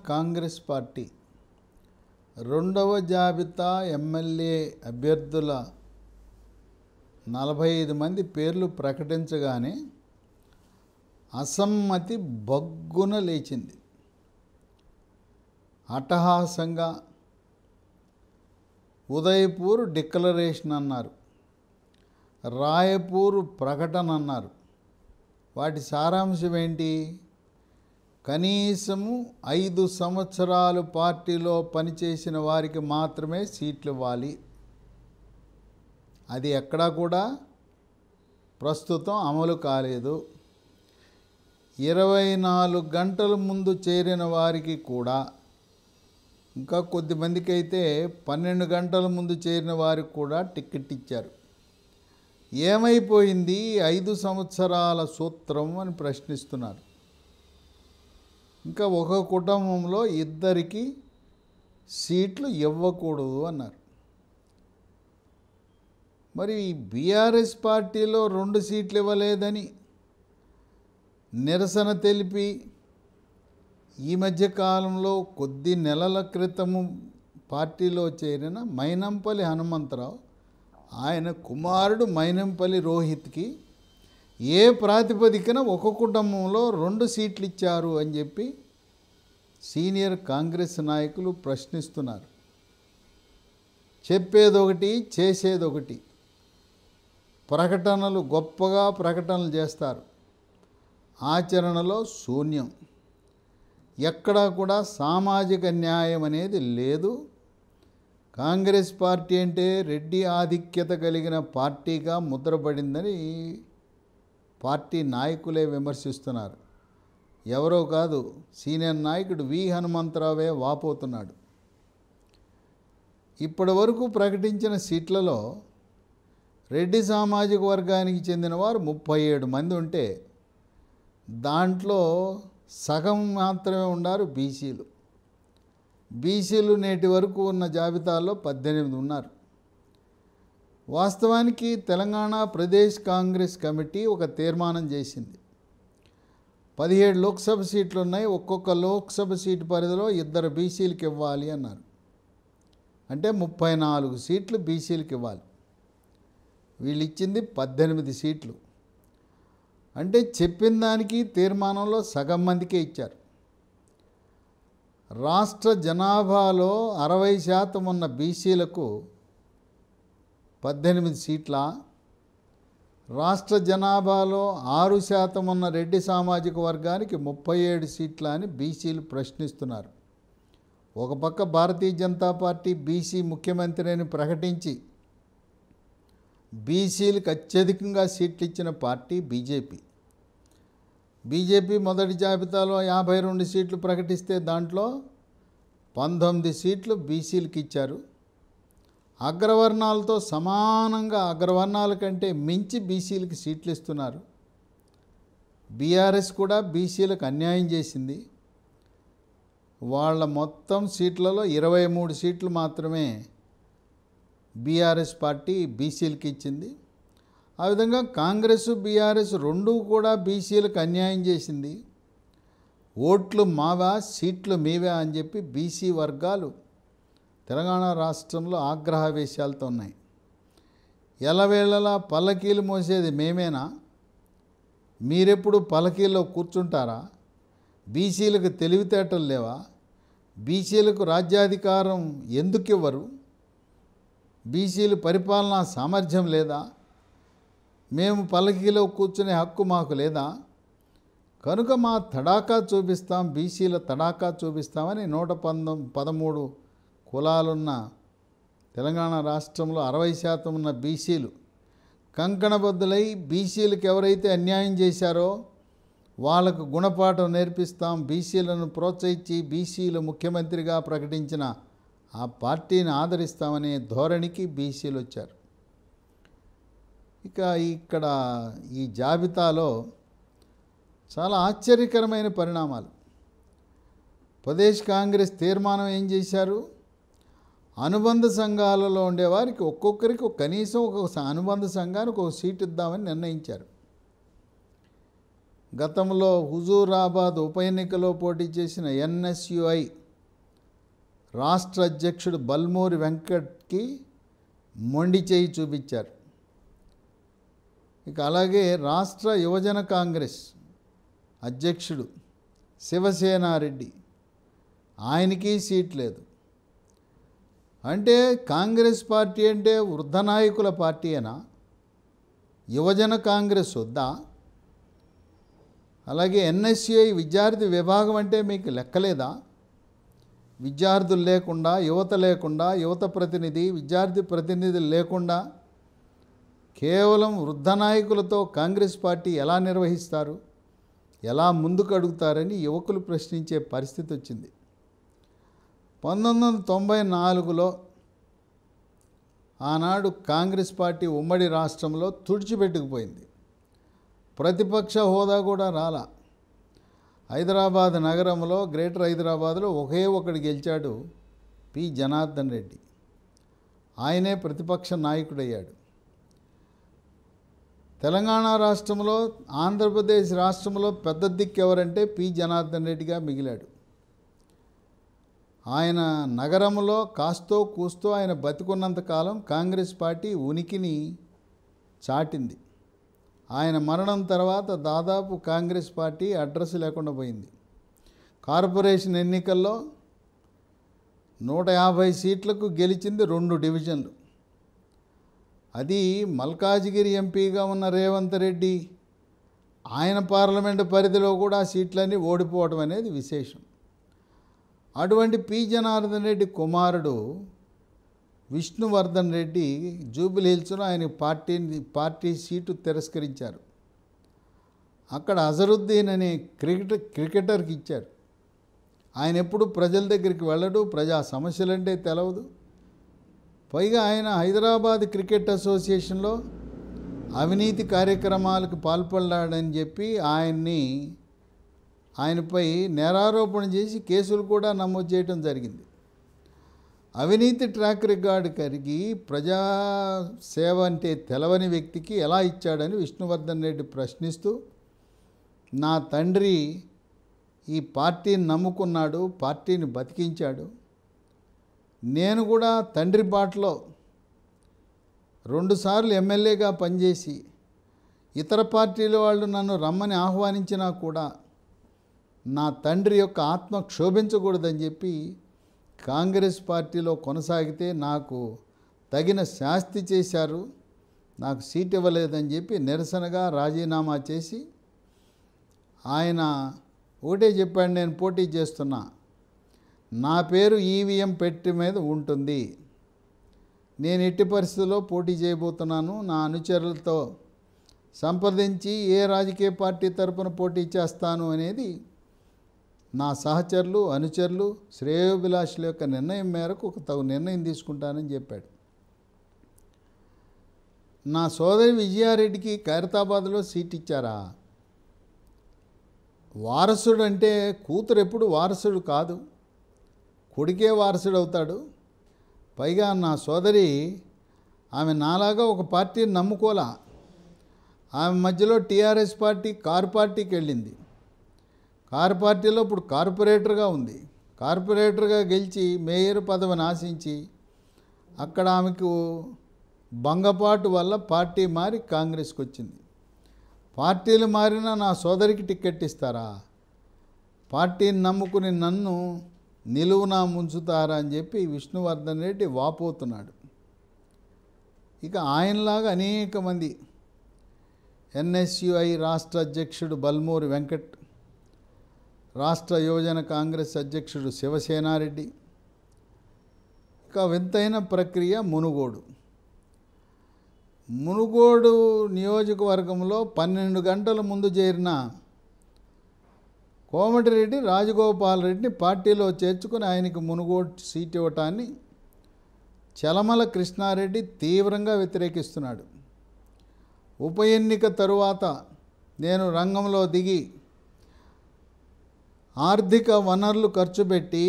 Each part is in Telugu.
కాంగ్రెస్ పార్టీ రెండవ జాబితా ఎమ్మెల్యే అభ్యర్థుల 45 మంది పేర్లు ప్రకటించగానే అసమ్మతి బగ్గున లేచింది. అట్టహాసంగా ఉదయపూర్ డిక్లరేషన్ అన్నారు, రాయపూర్ ప్రకటన అన్నారు. వాటి సారాంశం ఏంటి? కనీసము 5 సంవత్సరాలు పార్టీలో పనిచేసిన వారికి మాత్రమే సీట్లు ఇవ్వాలి. అది ఎక్కడా కూడా ప్రస్తుతం అమలు కాలేదు. 24 గంటల ముందు చేరిన వారికి కూడా, ఇంకా కొద్దిమందికి అయితే 12 గంటల ముందు చేరిన వారికి కూడా టికెట్ ఇచ్చారు. ఏమైపోయింది 5 సంవత్సరాల సూత్రం అని ప్రశ్నిస్తున్నారు. ఇంకా ఒక కుటుంబంలో 2 సీట్లు ఇవ్వకూడదు అన్నారు. మరి బీఆర్ఎస్ పార్టీలో 2 సీట్లు ఇవ్వలేదని నిరసన తెలిపి ఈ మధ్య కాలంలో కొద్ది నెలల క్రితము పార్టీలో చేరిన మైనంపల్లి హనుమంతరావు, ఆయన కుమారుడు మైనంపల్లి రోహిత్కి ఏ ప్రాతిపదికన ఒక కుటుంబంలో 2 సీట్లు ఇచ్చారు అని చెప్పి సీనియర్ కాంగ్రెస్ నాయకులు ప్రశ్నిస్తున్నారు. చెప్పేదొకటి, చేసేదొకటి. ప్రకటనలు గొప్పగా ప్రకటనలు చేస్తారు, ఆచరణలో శూన్యం. ఎక్కడా కూడా సామాజిక న్యాయం అనేది లేదు. కాంగ్రెస్ పార్టీ అంటే రెడ్డి ఆధిక్యత కలిగిన పార్టీగా ముద్రపడిందని పార్టీ నాయకులే విమర్శిస్తున్నారు. ఎవరో కాదు, సీనియర్ నాయకుడు వి హనుమంతరావే వాపోతున్నాడు. ఇప్పటి వరకు ప్రకటించిన సీట్లలో రెడ్డి సామాజిక వర్గానికి చెందిన వారు 37 మంది ఉంటే దాంట్లో సగం మాత్రమే ఉన్నారు బీసీలు. బీసీలు నేటి వరకు ఉన్న జాబితాలో 18 ఉన్నారు. వాస్తవానికి తెలంగాణ ప్రదేశ్ కాంగ్రెస్ కమిటీ ఒక తీర్మానం చేసింది. 17 లోక్సభ సీట్లు ఉన్నాయి, ఒక్కొక్క లోక్సభ సీటు పరిధిలో 2 బీసీలకు ఇవ్వాలి అన్నారు. అంటే 34 సీట్లు బీసీలకు ఇవ్వాలి. వీళ్ళు ఇచ్చింది 18 సీట్లు. అంటే చెప్పిన దానికి తీర్మానంలో సగం మందికే ఇచ్చారు. రాష్ట్ర జనాభాలో 60% ఉన్న బీసీలకు 18 సీట్ల, రాష్ట్ర జనాభాలో 6% ఉన్న రెడ్డి సామాజిక వర్గానికి 37 సీట్ల అని బీసీలు ప్రశ్నిస్తున్నారు. ఒక పక్క భారతీయ జనతా పార్టీ బీసీ ముఖ్యమంత్రి అని ప్రకటించి బీసీలకు అత్యధికంగా సీట్లు ఇచ్చిన పార్టీ బీజేపీ. బీజేపీ మొదటి జాబితాలో 52 సీట్లు ప్రకటిస్తే దాంట్లో 19 సీట్లు బీసీలకు ఇచ్చారు. అగ్రవర్ణాలతో సమానంగా, అగ్రవర్ణాల కంటే మించి బీసీలకు సీట్లు ఇస్తున్నారు. బీఆర్ఎస్ కూడా బీసీలకు అన్యాయం చేసింది. వాళ్ళ మొత్తం సీట్లలో 23 సీట్లు మాత్రమే బీఆర్ఎస్ పార్టీ బీసీలకు ఇచ్చింది. ఆ విధంగా కాంగ్రెస్, బీఆర్ఎస్ రెండూ కూడా బీసీలకు అన్యాయం చేసింది. ఓట్లు మావా, సీట్లు మీవా అని చెప్పి బీసీ వర్గాలు తెలంగాణ రాష్ట్రంలో ఆగ్రహావేశాలతో ఉన్నాయి. ఎలవేళలా పల్లకీలు మోసేది మేమేనా? మీరెప్పుడు పల్లకీల్లో కూర్చుంటారా? బీసీలకు తెలివితేటలు లేవా? బీసీలకు రాజ్యాధికారం ఎందుకు ఇవ్వరు? బీసీలు పరిపాలనా సామర్థ్యం లేదా? మేము పల్లకీలో కూర్చునే హక్కు మాకు లేదా? కనుక మా తడాకా చూపిస్తాం, బీసీల తడాకా చూపిస్తామని 113 కులాలున్న తెలంగాణ రాష్ట్రంలో 60% ఉన్న బీసీలు కంకణబద్దులై బీసీలకు ఎవరైతే అన్యాయం చేశారో వాళ్ళకు గుణపాఠం నేర్పిస్తాం, బీసీలను ప్రోత్సహించి బీసీలు ముఖ్యమంత్రిగా ప్రకటించిన ఆ పార్టీని ఆదరిస్తామనే ధోరణికి బీసీలు వచ్చారు. ఇక ఇక్కడ ఈ జాబితాలో చాలా ఆశ్చర్యకరమైన పరిణామాలు. ప్రదేశ్ కాంగ్రెస్ తీర్మానం ఏం చేశారు? అనుబంధ సంఘాలలో ఉండేవారికి ఒక్కొక్కరికి కనీసం ఒక అనుబంధ సంఘానికి ఒక సీటు ఇద్దామని నిర్ణయించారు. గతంలో హుజూరాబాద్ ఉప ఎన్నికలో పోటీ చేసిన ఎన్ఎస్యుఐ రాష్ట్ర అధ్యక్షుడు బల్మూరి వెంకట్కి మొండి చేయి చూపించారు. ఇక అలాగే రాష్ట్ర యువజన కాంగ్రెస్ అధ్యక్షుడు శివసేనారెడ్డి, ఆయనకి సీట్ లేదు. అంటే కాంగ్రెస్ పార్టీ అంటే వృద్ధ నాయకుల పార్టీయేనా? యువజన కాంగ్రెస్ వద్దా? అలాగే ఎన్ఎస్యుఐ విద్యార్థి విభాగం అంటే మీకు లెక్కలేదా? విద్యార్థులు లేకుండా, యువత లేకుండా, యువత ప్రతినిధి, విద్యార్థి ప్రతినిధులు లేకుండా కేవలం వృద్ధ నాయకులతో కాంగ్రెస్ పార్టీ ఎలా నిర్వహిస్తారు, ఎలా ముందుకు అడుగుతారని యువకులు ప్రశ్నించే పరిస్థితి వచ్చింది. 1994లో ఆనాడు కాంగ్రెస్ పార్టీ ఉమ్మడి రాష్ట్రంలో తుడిచిపెట్టుకుపోయింది. ప్రతిపక్ష హోదా కూడా రాలా. హైదరాబాద్ నగరంలో, గ్రేటర్ హైదరాబాద్లో ఒకే ఒకడు గెలిచాడు, పి జనార్దన్ రెడ్డి. ఆయనే ప్రతిపక్ష నాయకుడయ్యాడు. తెలంగాణ రాష్ట్రంలో, ఆంధ్రప్రదేశ్ రాష్ట్రంలో పెద్ద దిక్కు ఎవరంటే పి జనార్దన్ రెడ్డిగా మిగిలాడు. ఆయన నగరంలో కాస్తో కూస్తో ఆయన బతికున్నంతకాలం కాంగ్రెస్ పార్టీ ఉనికిని చాటింది. ఆయన మరణం తర్వాత దాదాపు కాంగ్రెస్ పార్టీ అడ్రస్ లేకుండా పోయింది. కార్పొరేషన్ ఎన్నికల్లో 150 సీట్లకు గెలిచింది 2 డివిజన్లు. అది మల్కాజిగిరి ఎంపీగా ఉన్న రేవంత్ రెడ్డి ఆయన పార్లమెంటు పరిధిలో కూడా సీట్లన్నీ ఓడిపోవడం అనేది విశేషం. అటువంటి పి జనార్దన్ రెడ్డి కుమారుడు విష్ణువర్ధన్ రెడ్డి జూబిలీ హిల్స్లో ఆయన పార్టీ సీటు తిరస్కరించారు. అక్కడ అజరుద్దీన్ అనే క్రికెటర్కి ఇచ్చారు. ఆయన ఎప్పుడు ప్రజల దగ్గరికి వెళ్ళడు, ప్రజా సమస్యలంటే తెలవదు. పైగా ఆయన హైదరాబాద్ క్రికెట్ అసోసియేషన్లో అవినీతి కార్యక్రమాలకు పాల్పడ్డాడని చెప్పి ఆయనపై నేరారోపణ చేసి కేసులు కూడా నమోదు చేయడం జరిగింది. అవినీతి ట్రాక్ రికార్డు కరిగి ప్రజా సేవ అంటే తెలవని వ్యక్తికి ఎలా ఇచ్చాడని విష్ణువర్ధన్ రెడ్డి ప్రశ్నిస్తూ, నా తండ్రి ఈ పార్టీని నమ్ముకున్నాడు, పార్టీని బతికించాడు, నేను కూడా తండ్రి బాటలో 2 సార్లు ఎమ్మెల్యేగా పనిచేసి ఇతర పార్టీల వాళ్ళు నన్ను రమ్మని ఆహ్వానించినా కూడా నా తండ్రి యొక్క ఆత్మ క్షోభించకూడదని చెప్పి కాంగ్రెస్ పార్టీలో కొనసాగితే నాకు తగిన శాస్తి చేశారు, నాకు సీట్ ఇవ్వలేదని చెప్పి నిరసనగా రాజీనామా చేసి ఆయన ఒకటే చెప్పాడు, నేను పోటీ చేస్తున్నా, నా పేరు ఈవీఎం పెట్టి మీద ఉంటుంది, నేను ఎట్టి పరిస్థితుల్లో పోటీ చేయబోతున్నాను, నా అనుచరులతో సంప్రదించి ఏ రాజకీయ పార్టీ తరపున పోటీ చేస్తాను అనేది నా సహచరులు, అనుచరులు, శ్రేయోభిలాషుల యొక్క నిర్ణయం మేరకు ఒక తగు నిర్ణయం తీసుకుంటానని చెప్పాడు. నా సోదరి విజయారెడ్డికి ఖైరతాబాద్లో సీట్ ఇచ్చారా? వారసుడు అంటే కూతురు ఎప్పుడు వారసుడు కాదు, కొడుకే వారసుడు అవుతాడు. పైగా నా సోదరి ఆమె నాలాగా ఒక పార్టీని నమ్ముకోలా. ఆమె మధ్యలో టీఆర్ఎస్ పార్టీ కారు పార్టీకి వెళ్ళింది. కారు పార్టీలో ఇప్పుడు కార్పొరేటర్గా ఉంది. కార్పొరేటర్గా గెలిచి మేయర్ పదవిని ఆశించి అక్కడ ఆమెకు భంగపాటు వల్ల పార్టీ మారి కాంగ్రెస్కి వచ్చింది. పార్టీలు మారినా నా సోదరికి టికెట్ ఇస్తారా? పార్టీని నమ్ముకుని నన్ను నిలువునా ముంచుతారా అని చెప్పి విష్ణువర్ధన్ రెడ్డి వాపోతున్నాడు. ఇక ఆయనలాగా అనేక మంది, ఎన్ఎస్యుఐ రాష్ట్ర అధ్యక్షుడు బల్మూరి వెంకట్, రాష్ట్ర యువజన కాంగ్రెస్ అధ్యక్షుడు శివసేనారెడ్డి, ఇక వింతైన ప్రక్రియ మునుగోడు నియోజకవర్గంలో 12 గంటల ముందు చేరిన కోమటిరెడ్డి రాజగోపాల్ రెడ్డిని పార్టీలో చేర్చుకుని ఆయనకు మునుగోడు సీట్ ఇవ్వటాన్ని చలమల కృష్ణారెడ్డి తీవ్రంగా వ్యతిరేకిస్తున్నాడు. ఉప ఎన్నిక తరువాత నేను రంగంలో దిగి ఆర్థిక వనరులు ఖర్చు పెట్టి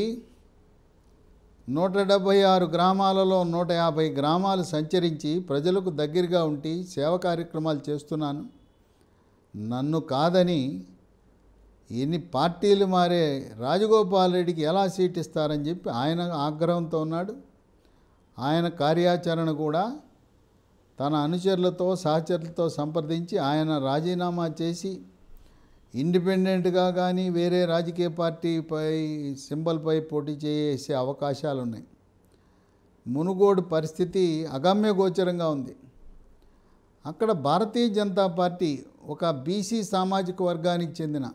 176 గ్రామాలలో 150 గ్రామాలు సంచరించి ప్రజలకు దగ్గరగా ఉండి సేవ కార్యక్రమాలు చేస్తున్నాను. నన్ను కాదని ఎన్ని పార్టీలు మారే రాజగోపాల్ రెడ్డికి ఎలా సీట్ ఇస్తారని చెప్పి ఆయన ఆగ్రహంతో ఉన్నాడు. ఆయన కార్యాచరణ కూడా తన అనుచరులతో సహచరులతో సంప్రదించి ఆయన రాజీనామా చేసి ఇండిపెండెంట్గా కానీ వేరే రాజకీయ పార్టీపై సింబల్పై పోటీ చేసే అవకాశాలు ఉన్నాయి. మునుగోడు పరిస్థితి అగమ్యగోచరంగా ఉంది. అక్కడ భారతీయ జనతా పార్టీ ఒక బీసీ సామాజిక వర్గానికి చెందిన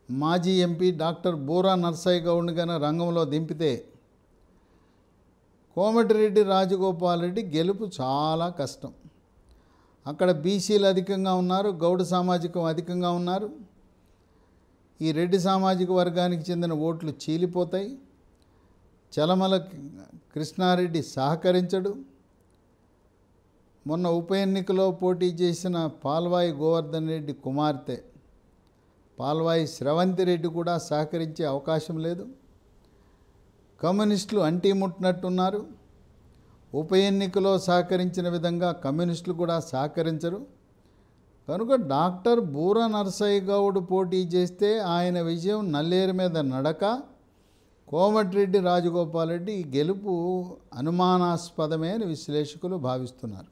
మాజీ ఎంపీ డాక్టర్ బూరా నర్సయ్య గౌడ్ని గాన రంగంలో దింపితే కోమటిరెడ్డి రాజగోపాల్ రెడ్డి గెలుపు చాలా కష్టం. అక్కడ బీసీలు అధికంగా ఉన్నారు, గౌడ సామాజికం అధికంగా ఉన్నారు. ఈ రెడ్డి సామాజిక వర్గానికి చెందిన ఓట్లు చీలిపోతాయి. చలమల కృష్ణారెడ్డి సహకరించడు. మొన్న ఉప ఎన్నికలో పోటీ చేసిన పాల్వాయి గోవర్ధన్ రెడ్డి కుమార్తె పాల్వాయి స్రవంతి రెడ్డి కూడా సహకరించే అవకాశం లేదు. కమ్యూనిస్టులు అంటిముట్టినట్టున్నారు. ఉప ఎన్నికలో సహకరించిన విధంగా కమ్యూనిస్టులు కూడా సహకరించరు. కనుక డాక్టర్ బూర నరసయ్య గౌడ్ పోటీ చేస్తే ఆయన విజయం నల్లేరు మీద నడక. కోమటిరెడ్డి రాజగోపాల్ రెడ్డి ఈ గెలుపు అనుమానాస్పదమే అని విశ్లేషకులు భావిస్తున్నారు.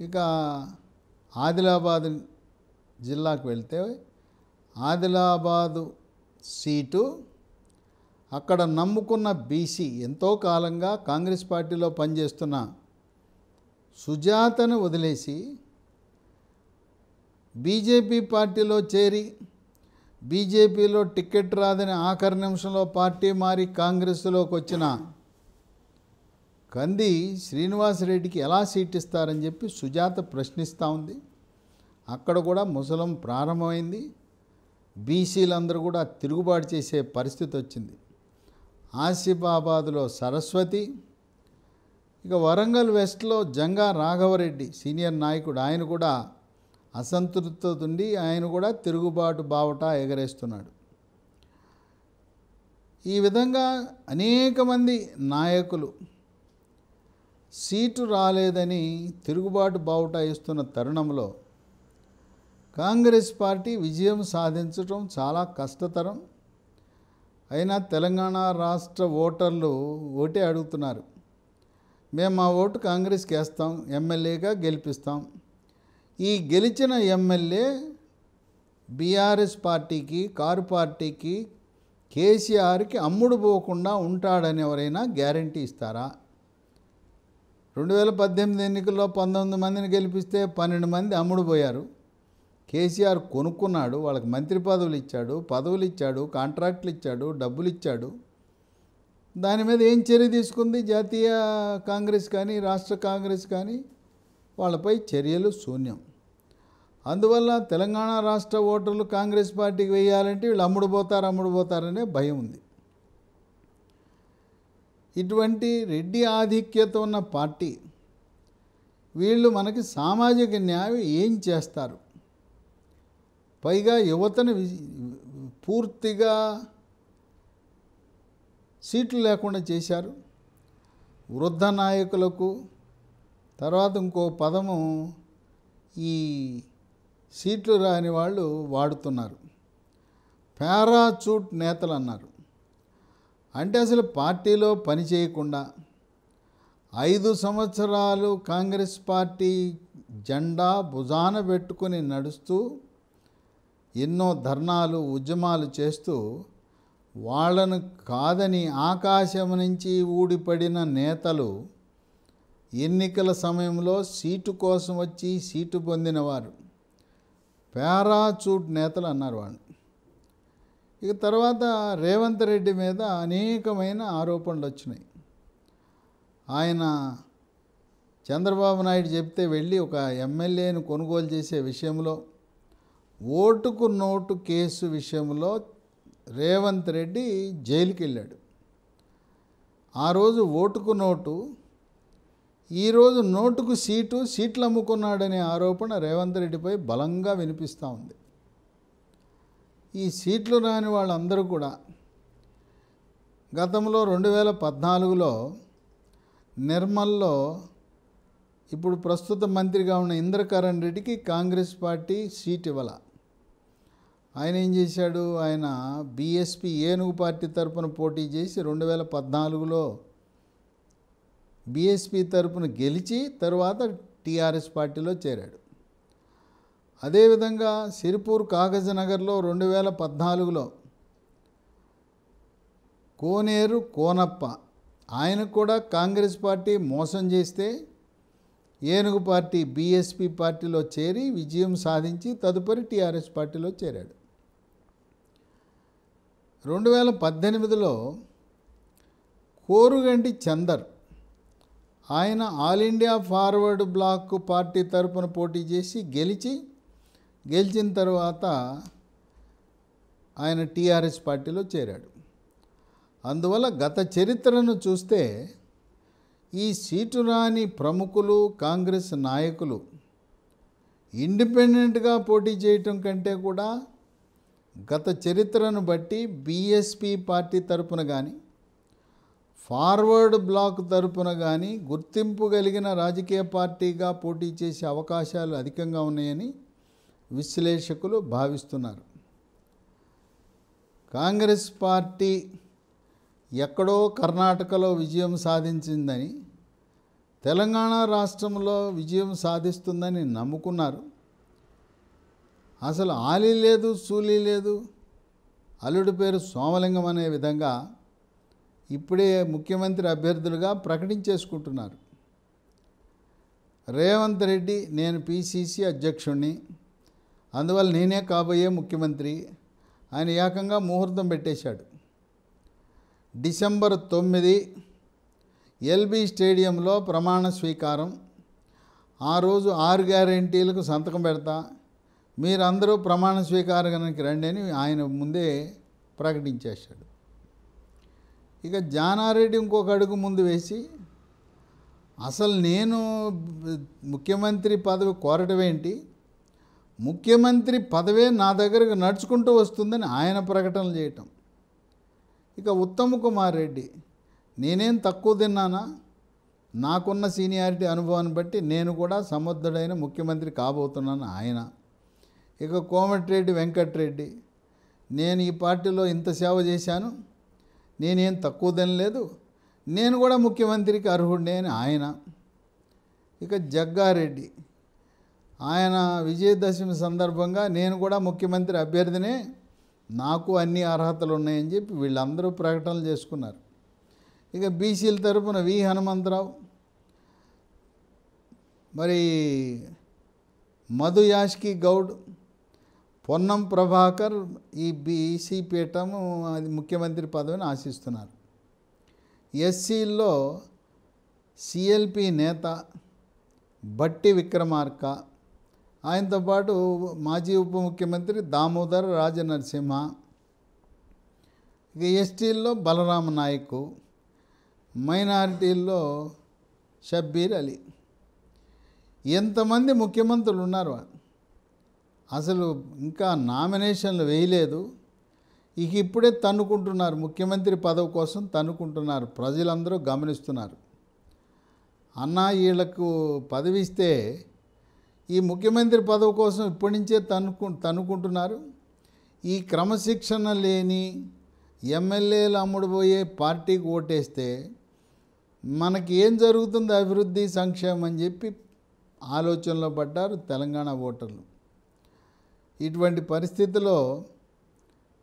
ఇక ఆదిలాబాద్ జిల్లాకు వెళ్తే ఆదిలాబాదు సీటు అక్కడ నమ్ముకున్న బీసీ ఎంతో కాలంగా కాంగ్రెస్ పార్టీలో పనిచేస్తున్న సుజాతను వదిలేసి బీజేపీ పార్టీలో చేరి బీజేపీలో టికెట్ రాదని ఆఖరి నిమిషంలో పార్టీ మారి కాంగ్రెస్లోకి వచ్చిన కంది శ్రీనివాసరెడ్డికి ఎలా సీట్ ఇస్తారని చెప్పి సుజాత ప్రశ్నిస్తూ ఉంది. అక్కడ కూడా ముసలం ప్రారంభమైంది. బీసీలందరూ కూడా తిరుగుబాటు చేసే పరిస్థితి వచ్చింది. ఆసిఫాబాద్లో సరస్వతి, ఇక వరంగల్ వెస్ట్లో జంగా రాఘవరెడ్డి సీనియర్ నాయకుడు, ఆయన కూడా అసంతృప్తితో ఉండి ఆయన కూడా తిరుగుబాటు బావటా ఎగరేస్తున్నాడు. ఈ విధంగా అనేక మంది నాయకులు సీటు రాలేదని తిరుగుబాటు బావుటా ఇస్తున్న తరుణంలో కాంగ్రెస్ పార్టీ విజయం సాధించడం చాలా కష్టతరం. అయినా తెలంగాణ రాష్ట్ర ఓటర్లు ఓటే అడుగుతున్నారు. మేము మా ఓటు కాంగ్రెస్కి వేస్తాం, ఎమ్మెల్యేగా గెలిపిస్తాం. ఈ గెలిచిన ఎమ్మెల్యే బీఆర్ఎస్ పార్టీకి, కారు పార్టీకి, కేసీఆర్కి అమ్ముడు పోకుండా ఉంటాడని ఎవరైనా గ్యారంటీ ఇస్తారా? 2018 ఎన్నికల్లో 19 మందిని గెలిపిస్తే 12 మంది అమ్ముడు పోయారు. కేసీఆర్ కొనుక్కున్నాడు, వాళ్ళకి మంత్రి పదవులు ఇచ్చాడు, పదవులు ఇచ్చాడు, కాంట్రాక్టులు ఇచ్చాడు, డబ్బులు ఇచ్చాడు. దాని మీద ఏం చర్య తీసుకుంది జాతీయ కాంగ్రెస్ కానీ రాష్ట్ర కాంగ్రెస్ కానీ? వాళ్ళపై చర్యలు శూన్యం. అందువల్ల తెలంగాణ రాష్ట్ర ఓటర్లు కాంగ్రెస్ పార్టీకి వేయాలంటే వీళ్ళు అమ్ముడుపోతారనే భయం ఉంది. ఇటువంటి రెడ్డి ఆధిక్యత ఉన్న పార్టీ వీళ్ళు మనకి సామాజిక న్యాయం ఏం చేస్తారు? పైగా యువతను పూర్తిగా సీట్లు లేకుండా చేశారు. వృద్ధ నాయకులకు తర్వాత ఇంకో పదము ఈ సీట్లు రాని వాళ్ళు వాడుతున్నారు. పారాచూట్ నేతలు అన్నారు. అంటే అసలు పార్టీలో పని చేయకుండా 5 సంవత్సరాలు కాంగ్రెస్ పార్టీ జెండా భుజాన పెట్టుకుని నడుస్తూ ఎన్నో ధర్నాలు ఉద్యమాలు చేస్తూ వాళ్ళను కాదని ఆకాశం నుంచి ఊడిపడిన నేతలు ఎన్నికల సమయంలో సీటు కోసం వచ్చి సీటు పొందినవారు పారాచూట్ నేతలు అన్నారు వాళ్ళు. ఇక తర్వాత రేవంత్ రెడ్డి మీద అనేకమైన ఆరోపణలు వచ్చినాయి. ఆయన చంద్రబాబు నాయుడు చెప్తే వెళ్ళి ఒక ఎమ్మెల్యేను కొనుగోలు చేసే విషయంలో, ఓటుకు నోటు కేసు విషయంలో రేవంత్ రెడ్డి జైలుకి వెళ్ళాడు. ఆ రోజు ఓటుకు నోటు, ఈరోజు నోటుకు సీట్లు అమ్ముకున్నాడనే ఆరోపణ రేవంత్ రెడ్డిపై బలంగా వినిపిస్తూ ఉంది. ఈ సీట్లు రాని వాళ్ళందరూ కూడా గతంలో 2014లో నిర్మల్లో ఇప్పుడు ప్రస్తుత మంత్రిగా ఉన్న ఇంద్రకరణ్ రెడ్డికి కాంగ్రెస్ పార్టీ సీట్ ఇవ్వాల. ఆయన ఏం చేశాడు, ఆయన బీఎస్పీ ఏనుగు పార్టీ తరపున పోటీ చేసి 2014లో బీఎస్పీ తరపున గెలిచి తర్వాత టీఆర్ఎస్ పార్టీలో చేరాడు. అదేవిధంగా సిరిపూర్ కాగజ్నగర్లో 2014లో కోనేరు కోనప్ప ఆయనకు కూడా కాంగ్రెస్ పార్టీ మోసం చేస్తే ఏనుగు పార్టీ బీఎస్పీ పార్టీలో చేరి విజయం సాధించి తదుపరి టీఆర్ఎస్ పార్టీలో చేరాడు. 2018లో కోరుగంటి చందర్ ఆయన All India Forward Bloc party తరపున పోటీ చేసి గెలిచిన తర్వాత ఆయన టీఆర్ఎస్ పార్టీలో చేరాడు. అందువల్ల గత చరిత్రను చూస్తే ఈ సీటు రాని ప్రముఖులు కాంగ్రెస్ నాయకులు ఇండిపెండెంట్గా పోటీ చేయటం కంటే కూడా గత చరిత్రను బట్టి బీఎస్పీ పార్టీ తరపున కానీ ఫార్వర్డ్ బ్లాక్ తరపున కానీ గుర్తింపు కలిగిన రాజకీయ పార్టీగా పోటీ చేసే అవకాశాలు అధికంగా ఉన్నాయని విశ్లేషకులు భావిస్తున్నారు. కాంగ్రెస్ పార్టీ ఎక్కడో కర్ణాటకలో విజయం సాధించిందని, తెలంగాణ రాష్ట్రంలో విజయం సాధిస్తుందని నమ్ముకున్నారు. అసలు ఆలి లేదు సూలి లేదు, అల్లుడి పేరు సోమలింగం అనే విధంగా ఇప్పుడే ముఖ్యమంత్రి అభ్యర్థులుగా ప్రకటించేసుకుంటున్నారు. రేవంత్ రెడ్డి నేను పిసిసి అధ్యక్షుడిని, అందువల్ల నేనే కాబోయే ముఖ్యమంత్రి ఆయన ఏకంగా ముహూర్తం పెట్టేశాడు. డిసెంబర్ 9 ఎల్బీ స్టేడియంలో ప్రమాణ స్వీకారం. ఆ రోజు 6 గ్యారెంటీలకు సంతకం పెడతా, మీరందరూ ప్రమాణ స్వీకారానికి రండి అని ఆయన ముందే ప్రకటించేశాడు. ఇక జానారెడ్డి ఇంకొక అడుగు ముందు వేసి అసలు నేను ముఖ్యమంత్రి పదవి కోరటమేంటి, ముఖ్యమంత్రి పదవే నా దగ్గరకు నడుచుకుంటూ వస్తుందని ఆయన ప్రకటనలు చేయటం. ఇక ఉత్తమ్ కుమార్ రెడ్డి నేనేం తక్కువ తిన్నానా, నాకున్న సీనియారిటీ అనుభవాన్ని బట్టి నేను కూడా సమర్థుడైన ముఖ్యమంత్రి కాబోతున్నాను ఆయన. ఇక కోమటిరెడ్డి వెంకటరెడ్డి నేను ఈ పార్టీలో ఇంత సేవ చేశాను, నేనేం తక్కువ తినలేదు, నేను కూడా ముఖ్యమంత్రికి అర్హుడినే అని ఆయన. ఇక జగ్గారెడ్డి ఆయన విజయదశమి సందర్భంగా నేను కూడా ముఖ్యమంత్రి అభ్యర్థినే, నాకు అన్ని అర్హతలు ఉన్నాయని చెప్పి వీళ్ళందరూ ప్రకటనలు చేసుకున్నారు. ఇక బీసీల తరపున వి హనుమంతరావు, మరి మధు యాష్కి గౌడ్, పొన్నం ప్రభాకర్ ఈ బీసీ పీఠము అది ముఖ్యమంత్రి పదవిని ఆశిస్తున్నారు. ఎస్సీల్లో సిఎల్పి నేత బట్టి విక్రమార్క, ఆయనతో పాటు మాజీ ఉప ముఖ్యమంత్రి దామోదర్ రాజనరసింహ. ఇక ఎస్టీల్లో బలరామ నాయక్, మైనారిటీల్లో షబ్బీర్ అలీ. ఎంతమంది ముఖ్యమంత్రులు ఉన్నారు, అసలు ఇంకా నామినేషన్లు వేయలేదు. ఇక ఇప్పుడే తన్నుకుంటున్నారు, ముఖ్యమంత్రి పదవి కోసం తన్నుకుంటున్నారు. ప్రజలందరూ గమనిస్తున్నారు. అన్నా వీళ్లకు పదవి ఇస్తే ఈ ముఖ్యమంత్రి పదవి కోసం ఇప్పటి నుంచే తన్నుకుంటున్నారు. ఈ క్రమశిక్షణ లేని ఎమ్మెల్యేలు అమ్ముడుపోయే పార్టీకి ఓటేస్తే మనకి ఏం జరుగుతుంది అభివృద్ధి సంక్షేమం అని చెప్పి ఆలోచనలో పడ్డారు తెలంగాణ ఓటర్లు. ఇటువంటి పరిస్థితిలో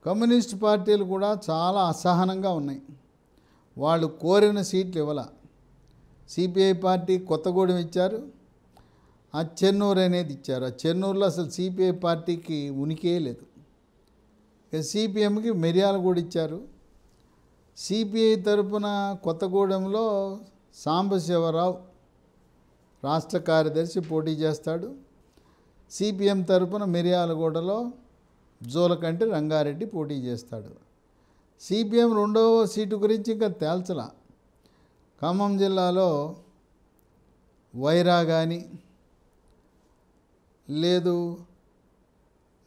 కమ్యూనిస్ట్ పార్టీలు కూడా చాలా అసహనంగా ఉన్నాయి. వాళ్ళు కోరిన సీట్లు ఇవ్వాల. సిపిఐ పార్టీ కొత్తగూడెం ఇచ్చారు, ఆ చెన్నూరు అనేది ఇచ్చారు. ఆ చెన్నూరులో అసలు సిపిఐ పార్టీకి ఉనికే లేదు. ఇక సిపిఎంకి మిర్యాలగూడ ఇచ్చారు. సిపిఐ తరపున కొత్తగూడెంలో సాంబశివరావు రాష్ట్ర కార్యదర్శి పోటీ చేస్తాడు. సిపిఎం తరపున మిర్యాలగూడలో జోలకంటి రంగారెడ్డి పోటీ చేస్తాడు. సిపిఎం రెండవ సీటు గురించి ఇంకా తేల్చలా. ఖమ్మం జిల్లాలో వైరా కానీ లేదు,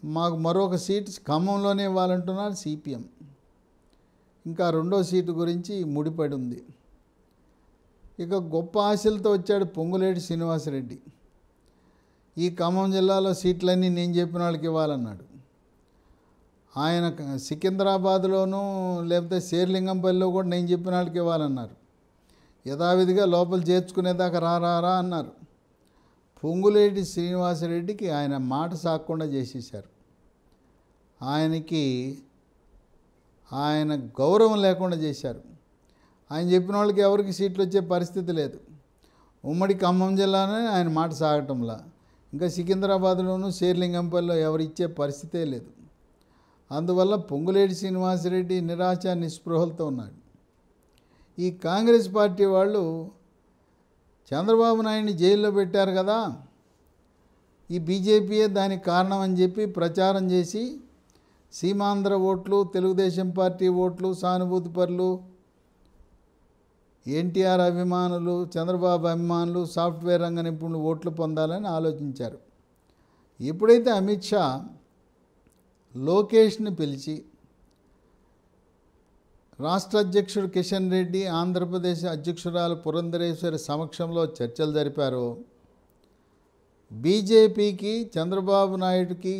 మాకు మరొక సీటు ఖమ్మంలోనే ఇవ్వాలంటున్నారు సిపిఎం. ఇంకా రెండో సీటు గురించి ముడిపడి ఉంది. ఇక గొప్ప ఆశలతో వచ్చాడు పొంగులేటి శ్రీనివాసరెడ్డి. ఈ ఖమ్మం జిల్లాలో సీట్లన్నీ నేను చెప్పిన వాళ్ళకి ఇవ్వాలన్నాడు. ఆయన సికింద్రాబాద్లోనూ లేకపోతే శేర్లింగంపల్లిలో కూడా నేను చెప్పిన వాళ్ళకి ఇవ్వాలన్నారు. యథావిధిగా లోపల చేర్చుకునేదాకా రా అన్నారు. పొంగులేటి శ్రీనివాసరెడ్డికి ఆయన మాట సాగకుండా చేసేశారు. ఆయన గౌరవం లేకుండా చేశారు. ఆయన చెప్పిన వాళ్ళకి ఎవరికి సీట్లు వచ్చే పరిస్థితి లేదు. ఉమ్మడి ఖమ్మం జిల్లానే ఆయన మాట సాగటంలా, ఇంకా సికింద్రాబాద్లోనూ శేర్లింగంపల్లిలో ఎవరు ఇచ్చే పరిస్థితే లేదు. అందువల్ల పొంగులేటి శ్రీనివాసరెడ్డి నిరాశ నిస్పృహలతో ఉన్నాడు. ఈ కాంగ్రెస్ పార్టీ వాళ్ళు చంద్రబాబు నాయుడిని జైల్లో పెట్టారు కదా, ఈ బీజేపీయే దానికి కారణం అని చెప్పి ప్రచారం చేసి సీమాంధ్ర ఓట్లు, తెలుగుదేశం పార్టీ ఓట్లు, సానుభూతి పరులు, ఎన్టీఆర్ అభిమానులు, చంద్రబాబు అభిమానులు, సాఫ్ట్వేర్ రంగ నిపుణులు ఓట్లు పొందాలని ఆలోచించారు. ఎప్పుడైతే అమిత్ షా లోకేష్ని పిలిచి రాష్ట్ర అధ్యక్షుడు కిషన్ రెడ్డి, ఆంధ్రప్రదేశ్ అధ్యక్షురాలు పురంధరేశ్వరి సమక్షంలో చర్చలు జరిపారో, బీజేపీకి చంద్రబాబు నాయుడుకి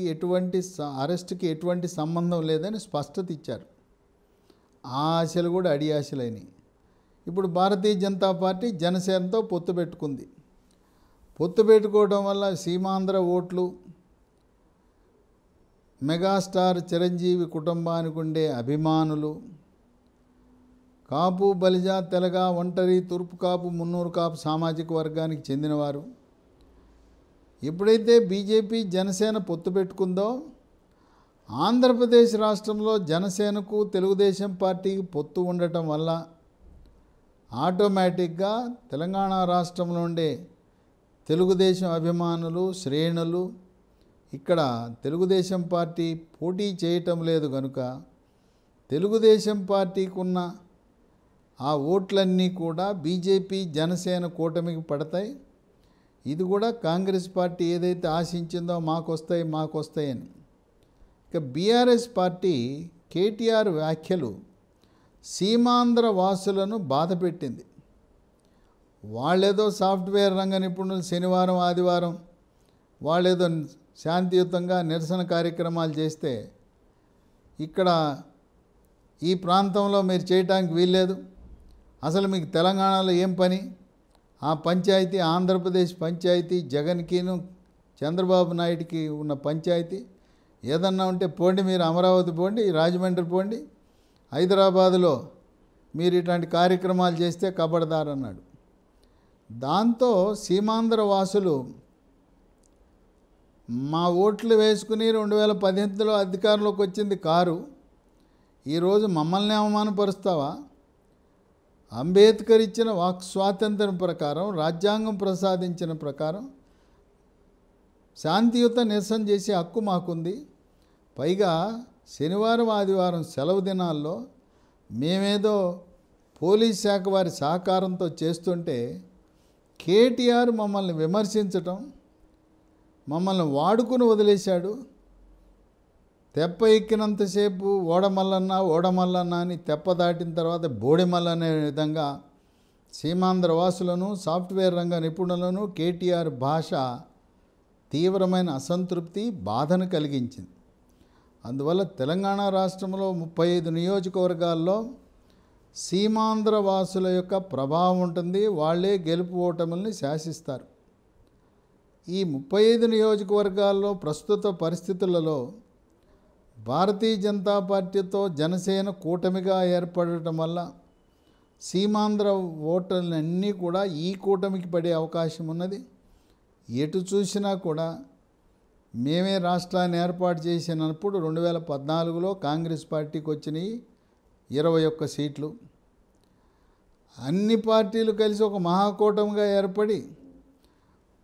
అరెస్టుకి ఎటువంటి సంబంధం లేదని స్పష్టత ఇచ్చారు. ఆ ఆశలు కూడా అడి ఆశలైనవి. ఇప్పుడు భారతీయ జనతా పార్టీ జనసేనతో పొత్తు పెట్టుకుంది. పొత్తు పెట్టుకోవడం వల్ల సీమాంధ్ర ఓట్లు, మెగాస్టార్ చిరంజీవి కుటుంబానికి ఉండే అభిమానులు, కాపు, బలిజ, తెలగ, ఒంటరి, తూర్పు కాపు, మున్నూరు కాపు సామాజిక వర్గానికి చెందినవారు ఎప్పుడైతే బీజేపీ జనసేన పొత్తు పెట్టుకుందో, ఆంధ్రప్రదేశ్ రాష్ట్రంలో జనసేనకు తెలుగుదేశం పార్టీకి పొత్తు ఉండటం వల్ల ఆటోమేటిక్గా తెలంగాణ రాష్ట్రంలో ఉండే తెలుగుదేశం అభిమానులు, శ్రేణులు ఇక్కడ తెలుగుదేశం పార్టీ పోటీ చేయటం లేదు కనుక తెలుగుదేశం పార్టీకి ఉన్న ఆ ఓట్లన్నీ కూడా బీజేపీ జనసేన కూటమికి పడతాయి. ఇది కూడా కాంగ్రెస్ పార్టీ ఏదైతే ఆశించిందో మాకొస్తాయని. ఇక బీఆర్ఎస్ పార్టీ కేటీఆర్ వ్యాఖ్యలు సీమాంధ్ర వాసులను బాధపెట్టింది. వాళ్ళేదో సాఫ్ట్వేర్ రంగ నిపుణులు శనివారం, ఆదివారం వాళ్ళేదో శాంతియుతంగా నిరసన కార్యక్రమాలు చేస్తే ఇక్కడ ఈ ప్రాంతంలో మీరు చేయటానికి వీల్లేదు, అసలు మీకు తెలంగాణలో ఏం పని, ఆ పంచాయతీ ఆంధ్రప్రదేశ్ పంచాయతీ జగన్కిను చంద్రబాబు నాయుడికి ఉన్న పంచాయతీ, ఏదన్నా ఉంటే పోండి, మీరు అమరావతి పోండి, రాజమండ్రి పోండి, హైదరాబాదులో మీరు ఇట్లాంటి కార్యక్రమాలు చేస్తే కబడ్దారన్నాడు. దాంతో సీమాంధ్ర వాసులు మా ఓట్లు వేసుకుని 2018లో అధికారంలోకి వచ్చింది కారు, ఈరోజు మమ్మల్ని అవమానపరుస్తావా? అంబేద్కర్ ఇచ్చిన వాక్ స్వాతంత్ర్యం ప్రకారం, రాజ్యాంగం ప్రసాదించిన ప్రకారం శాంతియుత నిరసన చేసే హక్కు మాకుంది. పైగా శనివారం, ఆదివారం సెలవు దినాల్లో మేమేదో పోలీస్ శాఖ వారి సహకారంతో చేస్తుంటే కేటీఆర్ మమ్మల్ని విమర్శించటం, మమ్మల్ని వాడుకుని వదిలేశాడు. తెప్ప ఎక్కినంతసేపు ఓడమల్లన్న అని తెప్ప దాటిన తర్వాత బోడిమల్ల అనే విధంగా సీమాంధ్ర వాసులను, సాఫ్ట్వేర్ రంగ నిపుణులను కేటీఆర్ భాష తీవ్రమైన అసంతృప్తి, బాధను కలిగించింది. అందువల్ల తెలంగాణ రాష్ట్రంలో 35 నియోజకవర్గాల్లో సీమాంధ్ర వాసుల యొక్క ప్రభావం ఉంటుంది. వాళ్ళే గెలుపు ఓటముల్ని శాసిస్తారు. ఈ 35 నియోజకవర్గాల్లో ప్రస్తుత పరిస్థితులలో భారతీయ జనతా పార్టీతో జనసేన కూటమిగా ఏర్పడటం వల్ల సీమాంధ్ర ఓటర్లన్నీ కూడా ఈ కూటమికి పడే అవకాశం ఉన్నది. ఎటు చూసినా కూడా మేమే రాష్ట్రాన్ని ఏర్పాటు చేసినప్పుడు 2014లో కాంగ్రెస్ పార్టీకి వచ్చినాయి 21 సీట్లు. అన్ని పార్టీలు కలిసి ఒక మహాకూటమిగా ఏర్పడి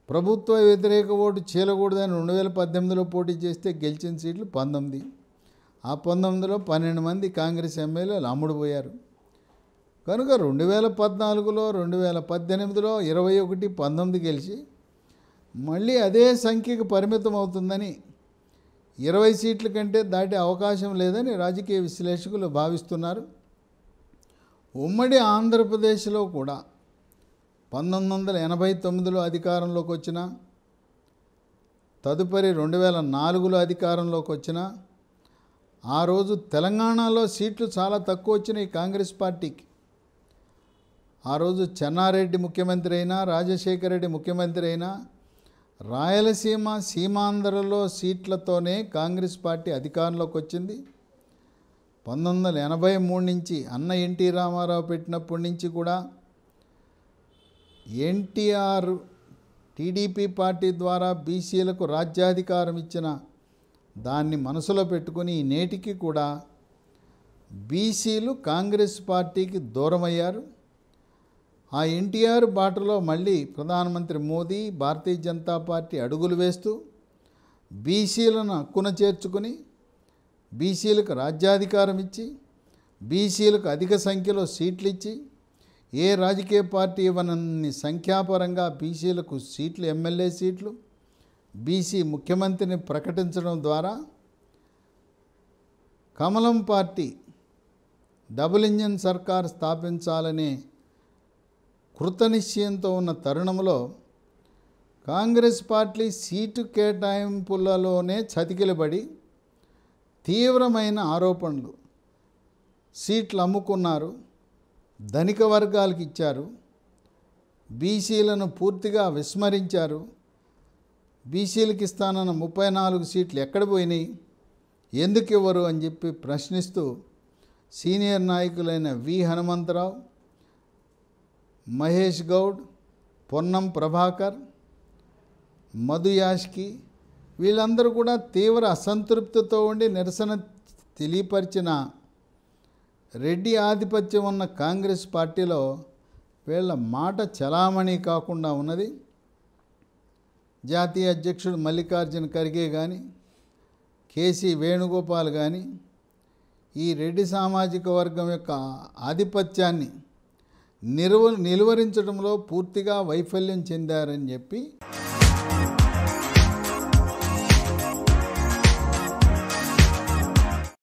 ప్రభుత్వ వ్యతిరేక ఓటు చీలకూడదని 2018లో పోటీ చేస్తే గెలిచిన సీట్లు 19. ఆ 19లో 12 మంది కాంగ్రెస్ ఎమ్మెల్యేలు అమ్ముడుపోయారు. కనుక 2014లో, 2018లో 21, 19 గెలిచి మళ్ళీ అదే సంఖ్యకు పరిమితం అవుతుందని, 20 సీట్ల కంటే దాటే అవకాశం లేదని రాజకీయ విశ్లేషకులు భావిస్తున్నారు. ఉమ్మడి ఆంధ్రప్రదేశ్లో కూడా 1989లో అధికారంలోకి వచ్చిన, తదుపరి 2004లో అధికారంలోకి వచ్చిన, ఆ రోజు తెలంగాణలో సీట్లు చాలా తక్కువ వచ్చినాయి కాంగ్రెస్ పార్టీకి. ఆ రోజు చెన్నారెడ్డి ముఖ్యమంత్రి అయినా, రాజశేఖర రెడ్డి ముఖ్యమంత్రి అయినా, రాయలసీమ సీమాంధ్రలో సీట్లతోనే కాంగ్రెస్ పార్టీ అధికారంలోకి వచ్చింది. 1983 నుంచి అన్న ఎన్టీ రామారావు పెట్టినప్పటి నుంచి కూడా ఎన్టీఆర్ టీడీపీ పార్టీ ద్వారా బీసీలకు రాజ్యాధికారం ఇచ్చిన దాన్ని మనసులో పెట్టుకుని నేటికి కూడా బీసీలు కాంగ్రెస్ పార్టీకి దూరమయ్యారు. ఆ ఎన్టీఆర్ బాటలో మళ్ళీ ప్రధానమంత్రి మోదీ, భారతీయ జనతా పార్టీ అడుగులు వేస్తూ బీసీలను హక్కున చేర్చుకుని, బీసీలకు రాజ్యాధికారం ఇచ్చి, బీసీలకు అధిక సంఖ్యలో సీట్లు ఇచ్చి, ఏ రాజకీయ పార్టీ ఇవ్వనన్ని సంఖ్యాపరంగా బీసీలకు సీట్లు, ఎమ్మెల్యే సీట్లు, బీసీ ముఖ్యమంత్రిని ప్రకటించడం ద్వారా కమలం పార్టీ డబుల్ ఇంజిన్ సర్కార్ స్థాపించాలనే కృతనిశ్చయంతో ఉన్న తరుణంలో కాంగ్రెస్ పార్టీ సీటు కేటాయింపులలోనే చతికిలబడి తీవ్రమైన ఆరోపణలు, సీట్లు అమ్ముకున్నారు, ధనిక వర్గాలకు ఇచ్చారు, బీసీలను పూర్తిగా విస్మరించారు, బీసీలకు ఇస్తానన్న 34 సీట్లు ఎక్కడ పోయినాయి, ఎందుకు ఇవ్వరు అని చెప్పి ప్రశ్నిస్తూ సీనియర్ నాయకులైన వి హనుమంతరావు, మహేష్ గౌడ్, పొన్నం ప్రభాకర్, మధు యాష్కి వీళ్ళందరూ కూడా తీవ్ర అసంతృప్తితో ఉండి నిరసన తెలియపరిచిన రెడ్డి ఆధిపత్యం ఉన్న కాంగ్రెస్ పార్టీలో వీళ్ళ మాట చలామణి కాకుండా ఉన్నది. జాతీయ అధ్యక్షుడు మల్లికార్జున ఖర్గే కానీ, కేసీ వేణుగోపాల్ కానీ ఈ రెడ్డి సామాజిక వర్గం యొక్క ఆధిపత్యాన్ని నిలువరించడంలో పూర్తిగా వైఫల్యం చెందారని చెప్పి